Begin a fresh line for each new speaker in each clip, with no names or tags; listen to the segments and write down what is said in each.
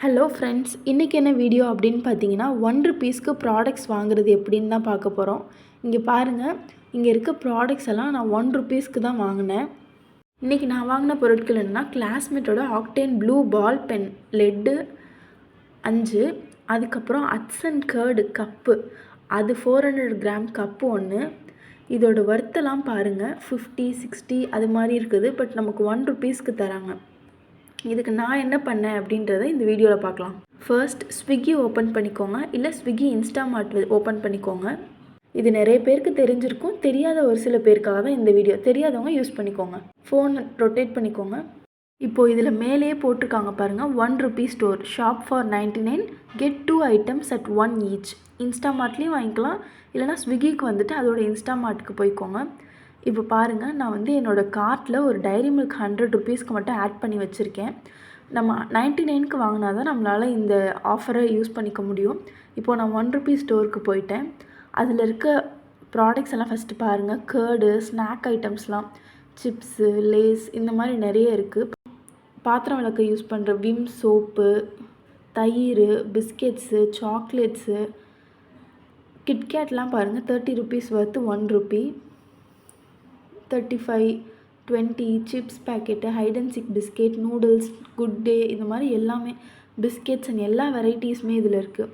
Hello friends, இன்றைக்கி என்ன video அப்படின்னு பார்த்தீங்கன்னா, ₹1க்கு ப்ராடக்ட்ஸ் வாங்குறது எப்படின்னு தான் பார்க்க போகிறோம். இங்கே பாருங்கள், இங்கே இருக்க ப்ராடக்ட்ஸ் எல்லாம் நான் ₹1க்கு தான் வாங்கினேன். இன்றைக்கி நான் வாங்கின பொருட்கள் என்னென்னா, கிளாஸ்மேட்டோட Octane blue ball pen lead 5, அதுக்கப்புறம் ஹட்சன் கர்டு கப்பு, அது 400 கிராம் கப்பு 1. இதோட ஒர்த்தெல்லாம் பாருங்கள், 50, 60 அது மாதிரி இருக்குது. பட் நமக்கு ₹1க்கு தராங்க. இதுக்கு நான் என்ன பண்ணேன் அப்படின்றத இந்த வீடியோவில் பார்க்கலாம். ஃபர்ஸ்ட் ஸ்விக்கி ஓப்பன் பண்ணிக்கோங்க, இல்லை ஸ்விக்கி இன்ஸ்டாமார்ட் ஓப்பன் பண்ணிக்கோங்க. இது நிறைய பேருக்கு தெரிஞ்சிருக்கும், தெரியாத ஒரு சில பேருக்காக தான் இந்த வீடியோ. தெரியாதவங்க யூஸ் பண்ணிக்கோங்க. ஃபோன் ரொட்டேட் பண்ணிக்கோங்க. இப்போது இதில் மேலேயே போட்டிருக்காங்க பாருங்கள், ₹1 store shop for 99 get 2 items at 1 each. இன்ஸ்டாமார்ட்லேயும் வாங்கிக்கலாம், இல்லைனா ஸ்விக்கிக்கு வந்துட்டு அதோட இன்ஸ்டாமார்ட்டுக்கு போய்க்கோங்க. இப்போ பாருங்கள், நான் வந்து என்னோடய கார்ட்டில் ஒரு டைரி மில்க் ₹100க்கு மட்டும் ஆட் பண்ணி வச்சுருக்கேன். நம்ம 99க்கு வாங்கினா தான் நம்மளால் இந்த ஆஃபரை யூஸ் பண்ணிக்க முடியும். இப்போது நான் ₹1 ஸ்டோருக்கு போயிட்டேன். அதில் இருக்க ப்ராடக்ட்ஸ் எல்லாம் ஃபஸ்ட்டு பாருங்கள். கர்டு, ஸ்நாக் ஐட்டம்ஸ்லாம், சிப்ஸு, லேஸ் இந்த மாதிரி நிறைய இருக்குது. பாத்திரம் விளக்க யூஸ் பண்ணுற விம் சோப்பு, தயிர், பிஸ்கெட்ஸு, சாக்லேட்ஸு, கிட்கேட்லாம் பாருங்கள். ₹30 worth ₹1. 35, 20 chips packet, hide and seek biscuit, noodles, good day, இந்த மாதிரி எல்லாமே பிஸ்கெட்ஸ் அண்ட் எல்லா வெரைட்டிஸுமே இதில் இருக்குது.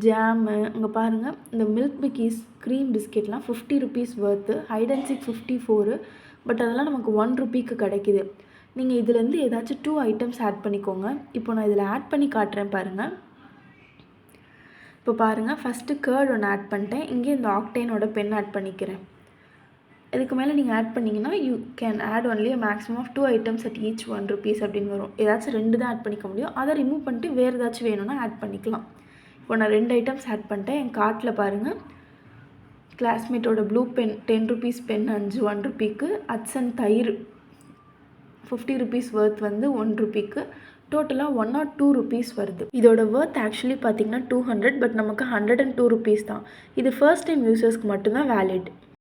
ஜாமு, அங்கே பாருங்கள், இந்த மில்க் பிக்கீஸ் க்ரீம் பிஸ்கெட்லாம் ₹50 worth, Hide and Seek 54. But அதெல்லாம் நமக்கு ₹1க்கு கிடைக்கிது. நீங்கள் இதுலேருந்து ஏதாச்சும் 2 items ஆட் பண்ணிக்கோங்க. இப்போ நான் இதில் ஆட் பண்ணி காட்டுறேன் பாருங்கள். இப்போ பாருங்கள், ஃபஸ்ட்டு கர்ட் ஒன்று ஆட் பண்ணிட்டேன். இங்கே இந்த ஆக்டேனோட பென் ஆட் பண்ணிக்கிறேன். இதுக்கு மேலே நீங்கள் ஆட் பண்ணிங்கன்னா, you can add only maximum of 2 items at each ₹1 அப்படின்னு வரும். ஏதாச்சும் 2 தான் ஆட் பண்ணிக்க முடியும். அதை ரிமூவ் பண்ணிட்டு வேறு ஏதாச்சும் வேணும்னா ஆட் பண்ணிக்கலாம். இப்போ நான் 2 items ஆட் பண்ணிட்டேன். என் கார்ட்டில் பாருங்கள், கிளாஸ்மேட்டோட ப்ளூ பென் ₹10 பென் 5 ₹1க்கு, ஹட்சன் தயிர் ₹50 வர்த் வந்து ₹1க்கு, டோட்டலாக ₹102 வருது. இதோட வர்த் ஆக்சுவலி பார்த்திங்கன்னா 200, பட் நமக்கு ₹102 தான். இது ஃபர்ஸ்ட் டைம் யூசர்ஸ்க்கு மட்டும்தான் வேலிட்.